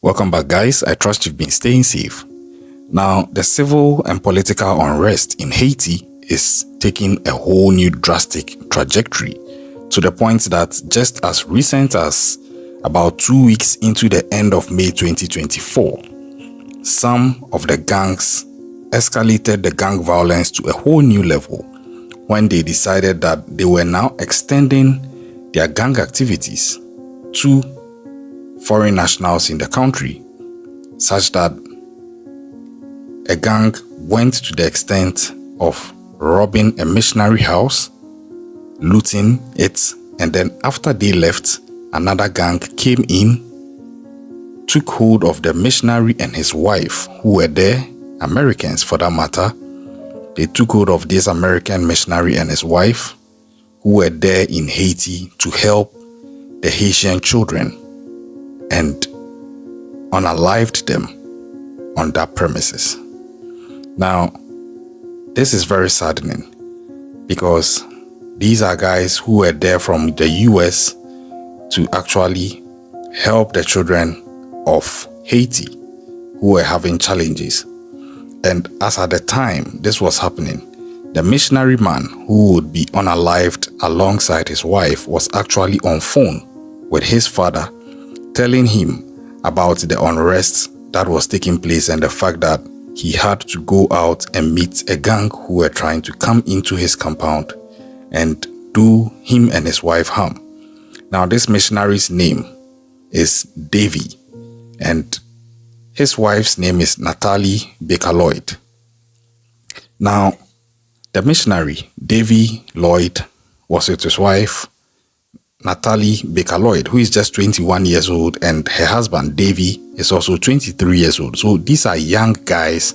Welcome back, guys. I trust you've been staying safe. Now, the civil and political unrest in Haiti is taking a whole new drastic trajectory to the point that just as recent as about 2 weeks into the end of May 2024, some of the gangs escalated the gang violence to a whole new level when they decided that they were now extending their gang activities to foreign nationals in the country, such that a gang went to the extent of robbing a missionary house, looting it, and then after they left, another gang came in, took hold of the missionary and his wife, who were there, Americans for that matter. They took hold of this American missionary and his wife, who were there in Haiti to help the Haitian children, and unalived them on that premises. Now, this is very saddening because these are guys who were there from the US to actually help the children of Haiti who were having challenges. And as at the time this was happening, the missionary man who would be unalived alongside his wife was actually on phone with his father, telling him about the unrest that was taking place and the fact that he had to go out and meet a gang who were trying to come into his compound and do him and his wife harm. Now, this missionary's name is Davy, and his wife's name is Natalie Lloyd. Now, the missionary, Davy Lloyd, was with his wife, Natalie Lloyd, who is just 21 years old, and her husband, Davy, is also 23 years old. So these are young guys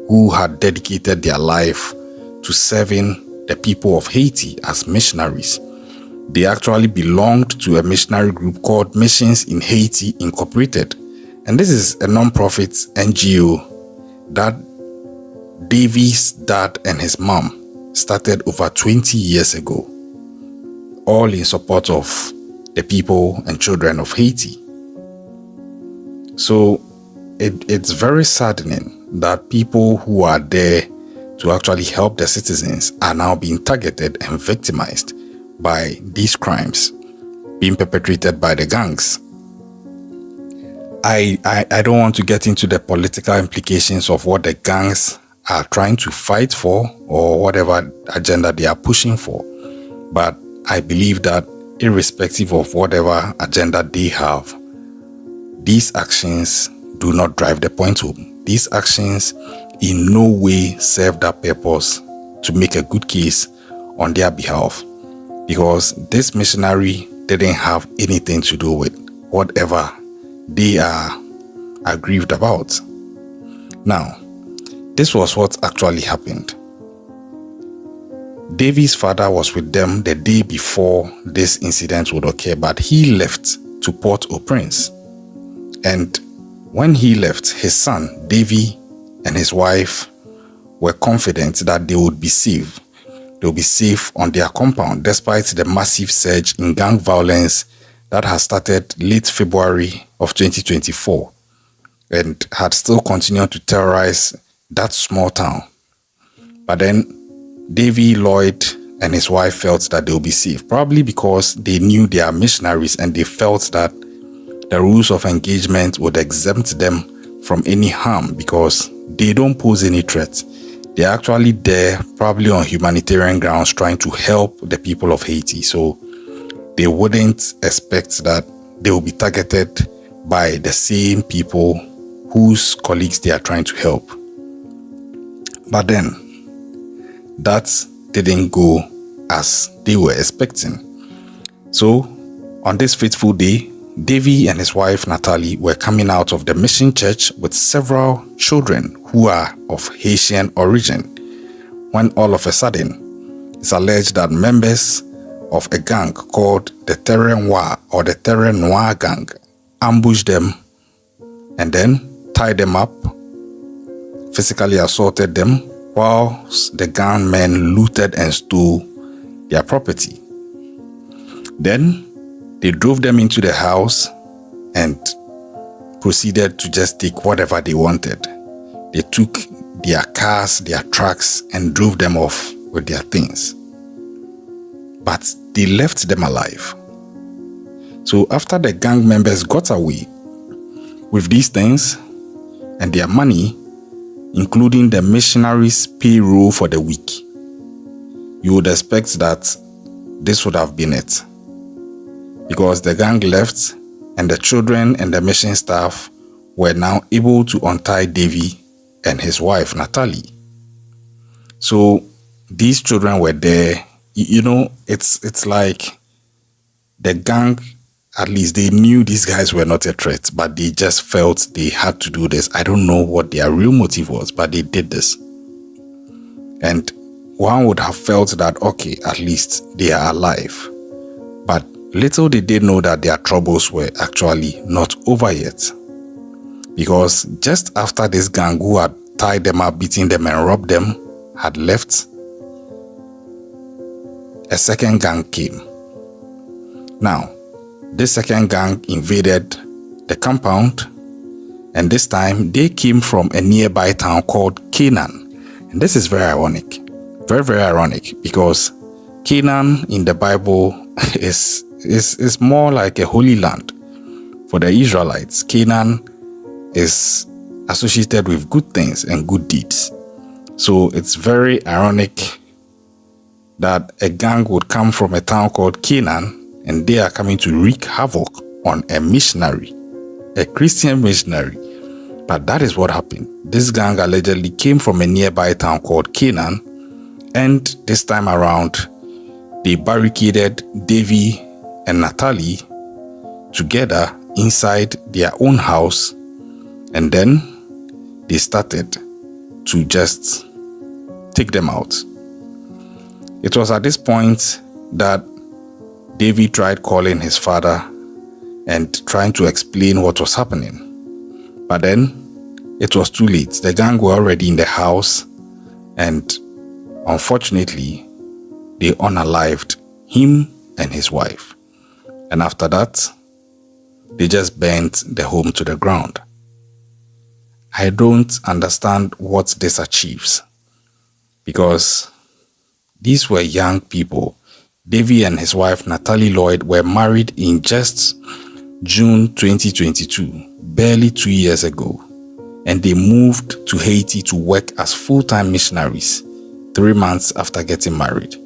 who had dedicated their life to serving the people of Haiti as missionaries. They actually belonged to a missionary group called Missions in Haiti Incorporated. And this is a non-profit NGO that Davy's dad and his mom started over 20 years ago, all in support of the people and children of Haiti. So it's very saddening that people who are there to actually help the citizens are now being targeted and victimized by these crimes being perpetrated by the gangs. I don't want to get into the political implications of what the gangs are trying to fight for or whatever agenda they are pushing for, but I believe that irrespective of whatever agenda they have, these actions do not drive the point home. These actions in no way serve that purpose to make a good case on their behalf, because this missionary didn't have anything to do with whatever they are aggrieved about. Now, this was what actually happened. Davy's father was with them the day before this incident would occur, but he left to Port-au-Prince. And when he left, his son, Davy, and his wife were confident that they would be safe. They would be safe on their compound, despite the massive surge in gang violence that has started late February of 2024 and had still continued to terrorize that small town. But then Davy Lloyd and his wife felt that they'll be safe, probably because they knew they are missionaries and they felt that the rules of engagement would exempt them from any harm because they don't pose any threat. They're actually there probably on humanitarian grounds trying to help the people of Haiti. So they wouldn't expect that they will be targeted by the same people whose colleagues they are trying to help. But then, that didn't go as they were expecting. So, on this fateful day, Davy and his wife Natalie were coming out of the mission church with several children who are of Haitian origin, when all of a sudden, it's alleged that members of a gang called the Terre Noire or the Terre Noire gang ambushed them and then tied them up, physically assaulted them, whilst the gunmen looted and stole their property. Then they drove them into the house and proceeded to just take whatever they wanted. They took their cars, their trucks, and drove them off with their things. But they left them alive. So after the gang members got away with these things and their money, including the missionaries' payroll for the week, you would expect that this would have been it. Because the gang left and the children and the mission staff were now able to untie Davy and his wife, Natalie. So these children were there. You know, it's like the gang, at least they knew these guys were not a threat, but they just felt they had to do this. I don't know what their real motive was, but they did this. And one would have felt that, okay, at least they are alive. But little did they know that their troubles were actually not over yet. Because just after this gang who had tied them up, beaten them and robbed them had left, a second gang came. Now, this second gang invaded the compound, and this time they came from a nearby town called Canaan. And this is very ironic. Very, very ironic, because Canaan in the Bible is more like a holy land for the Israelites. Canaan is associated with good things and good deeds. So it's very ironic that a gang would come from a town called Canaan and they are coming to wreak havoc on a missionary, a Christian missionary. But that is what happened. This gang allegedly came from a nearby town called Canaan, and this time around, they barricaded Davy and Natalie together inside their own house, and then they started to just take them out. It was at this point that Davy tried calling his father and trying to explain what was happening. But then it was too late. The gang were already in the house, and unfortunately, they unalived him and his wife. And after that, they just burnt the home to the ground. I don't understand what this achieves, because these were young people. Davy and his wife, Natalie Lloyd, were married in just June 2022, barely 2 years ago. And they moved to Haiti to work as full-time missionaries 3 months after getting married.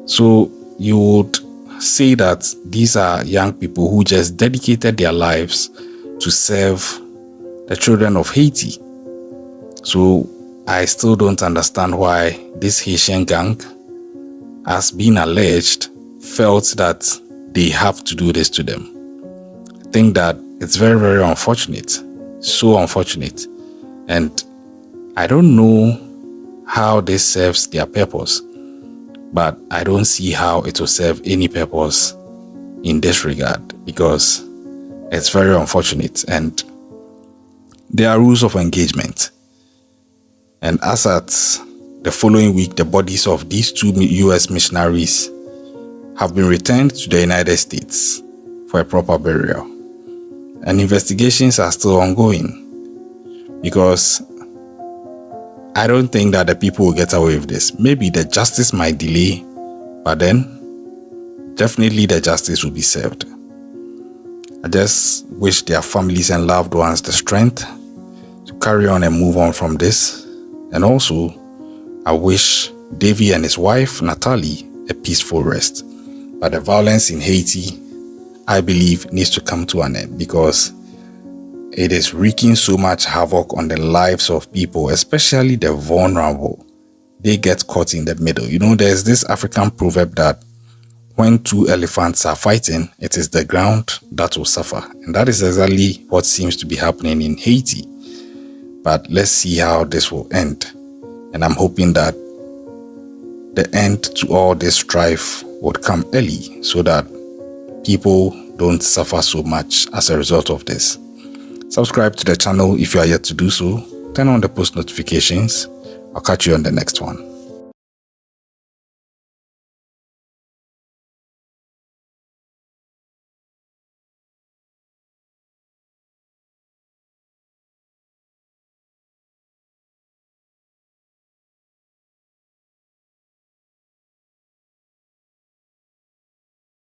So you would say that these are young people who just dedicated their lives to serve the children of Haiti. So I still don't understand why this Haitian gang, as being alleged, felt that they have to do this to them. I think that it's very, very unfortunate. So unfortunate. And I don't know how this serves their purpose, but I don't see how it will serve any purpose in this regard, because it's very unfortunate and there are rules of engagement. And as at the following week, the bodies of these two U.S. missionaries have been returned to the United States for a proper burial. And investigations are still ongoing, because I don't think that the people will get away with this. Maybe the justice might delay, but then definitely the justice will be served. I just wish their families and loved ones the strength to carry on and move on from this. And also, I wish Davy and his wife, Natalie, a peaceful rest. But the violence in Haiti, I believe, needs to come to an end, because it is wreaking so much havoc on the lives of people, especially the vulnerable. They get caught in the middle. You know, there's this African proverb that when two elephants are fighting, it is the ground that will suffer. And that is exactly what seems to be happening in Haiti. But let's see how this will end. And I'm hoping that the end to all this strife would come early, so that people don't suffer so much as a result of this. Subscribe to the channel if you are yet to do so. Turn on the post notifications. I'll catch you on the next one.